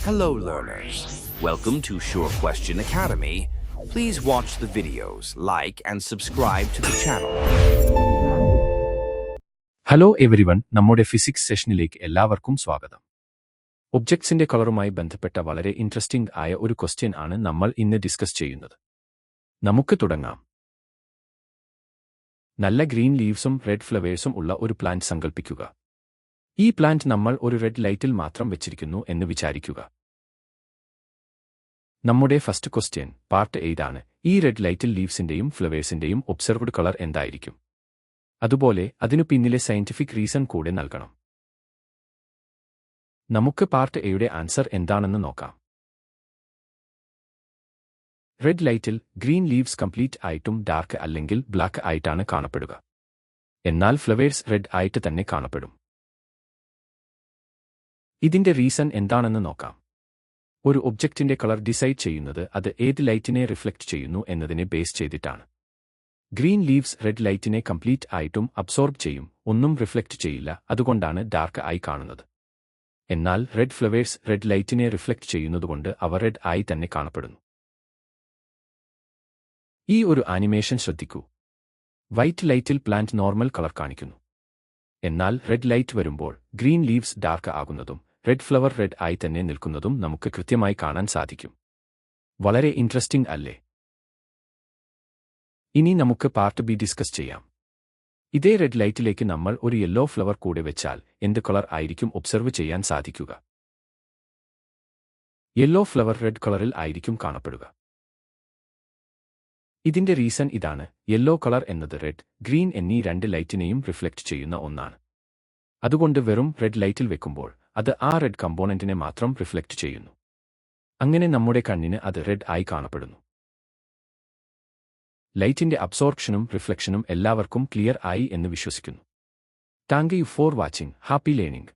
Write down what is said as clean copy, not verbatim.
Hello learners, welcome to Sure Question Academy. Please watch the videos, like and subscribe to the channel. Hello everyone, നമ്മുടെ physics സെഷനിലേക്ക് എല്ലാവർക്കും സ്വാഗതം. ഒബ്ജക്ട്സിന്റെ കളറുമായി ബന്ധപ്പെട്ട വളരെ interesting ആയ ഒരു ക്വസ്റ്റ്യൻ ആണ് നമ്മൾ ഇന്ന് ഡിസ്കസ് ചെയ്യുന്നത്. നമുക്ക് തുടങ്ങാം. നല്ല ഗ്രീൻ ലീവ്സും റെഡ് ഫ്ലവേഴ്സും ഉള്ള ഒരു പ്ലാന്റ് സങ്കൽപ്പിക്കുക. ഈ പ്ലാന്റ് നമ്മൾ ഒരു റെഡ് ലൈറ്റിൽ മാത്രം വെച്ചിരിക്കുന്നു എന്ന് വിചാരിക്കുക. നമ്മുടെ ഫസ്റ്റ് ക്വസ്റ്റ്യൻ പാർട്ട് 8 ആണ്. ഈ റെഡ് ലൈറ്റിൽ ലീവ്സിന്റെയും ഫ്ലവേഴ്സിന്റെയും ഒബ്സർവ്ഡ് കളർ എന്തായിരിക്കും? അതുപോലെ അതിനു പിന്നിലെ സയന്റിഫിക് റീസൺ കൂടെ നൽകണം. നമുക്ക് പാർട്ട് എയുടെ ആൻസർ എന്താണെന്ന് നോക്കാം. റെഡ് ലൈറ്റിൽ ഗ്രീൻ ലീവ്സ് കംപ്ലീറ്റ് ആയിട്ടും ഡാർക്ക് അല്ലെങ്കിൽ ബ്ലാക്ക് ആയിട്ടാണ് കാണപ്പെടുക. എന്നാൽ ഫ്ലവേഴ്സ് റെഡ് ആയിട്ട് തന്നെ കാണപ്പെടും. ഇതിന്റെ റീസൺ എന്താണെന്ന് നോക്കാം. ഒരു ഒബ്ജക്റ്റിന്റെ കളർ ഡിസൈഡ് ചെയ്യുന്നത് അത് ഏത് ലൈറ്റിനെ റിഫ്ലക്റ്റ് ചെയ്യുന്നു എന്നതിനെ ബേസ് ചെയ്തിട്ടാണ്. ഗ്രീൻ ലീവ്സ് റെഡ് ലൈറ്റിനെ കംപ്ലീറ്റ് ആയിട്ടും അബ്സോർബ് ചെയ്യും, ഒന്നും റിഫ്ലക്റ്റ് ചെയ്യില്ല, അതുകൊണ്ടാണ് ഡാർക്ക് ആയി കാണുന്നത്. എന്നാൽ റെഡ് ഫ്ലവേഴ്സ് റെഡ് ലൈറ്റിനെ റിഫ്ലക്റ്റ് ചെയ്യുന്നതുകൊണ്ട് അവ റെഡ് ആയി തന്നെ കാണപ്പെടുന്നു. ഈ ഒരു ആനിമേഷൻ ശ്രദ്ധിക്കൂ. വൈറ്റ് ലൈറ്റിൽ പ്ലാന്റ് നോർമൽ കളർ കാണിക്കുന്നു. എന്നാൽ റെഡ് ലൈറ്റ് വരുമ്പോൾ ഗ്രീൻ ലീവ്സ് ഡാർക്ക് ആകുന്നതും റെഡ് ഫ്ലവർ റെഡ് ആയി തന്നെ നിൽക്കുന്നതും നമുക്ക് കൃത്യമായി കാണാൻ സാധിക്കും. വളരെ ഇൻട്രസ്റ്റിംഗ് അല്ലേ? ഇനി നമുക്ക് പാർട്ട് ബി ഡിസ്കസ് ചെയ്യാം. ഇതേ റെഡ് ലൈറ്റിലേക്ക് നമ്മൾ ഒരു യെല്ലോ ഫ്ലവർ കൂടെ വെച്ചാൽ എന്ത് കളർ ആയിരിക്കും ഒബ്സർവ് ചെയ്യാൻ സാധിക്കുക? യെല്ലോ ഫ്ലവർ റെഡ് കളറിൽ ആയിരിക്കും കാണപ്പെടുക. ഇതിന്റെ റീസൺ ഇതാണ്. യെല്ലോ കളർ എന്നത് റെഡ്, ഗ്രീൻ എന്നീ രണ്ട് ലൈറ്റിനെയും റിഫ്ലക്റ്റ് ചെയ്യുന്ന ഒന്നാണ്. അതുകൊണ്ട് വെറും റെഡ് ലൈറ്റിൽ വെക്കുമ്പോൾ അത് ആ റെഡ് കമ്പോണന്റിനെ മാത്രം റിഫ്ലക്റ്റ് ചെയ്യുന്നു. അങ്ങനെ നമ്മുടെ കണ്ണിന് അത് റെഡ് ആയി കാണപ്പെടുന്നു. ലൈറ്റിന്റെ അബ്സോർപ്ഷനും റിഫ്ലക്ഷനും എല്ലാവർക്കും ക്ലിയർ ആയി എന്ന് വിശ്വസിക്കുന്നു. Thank you for watching. Happy learning.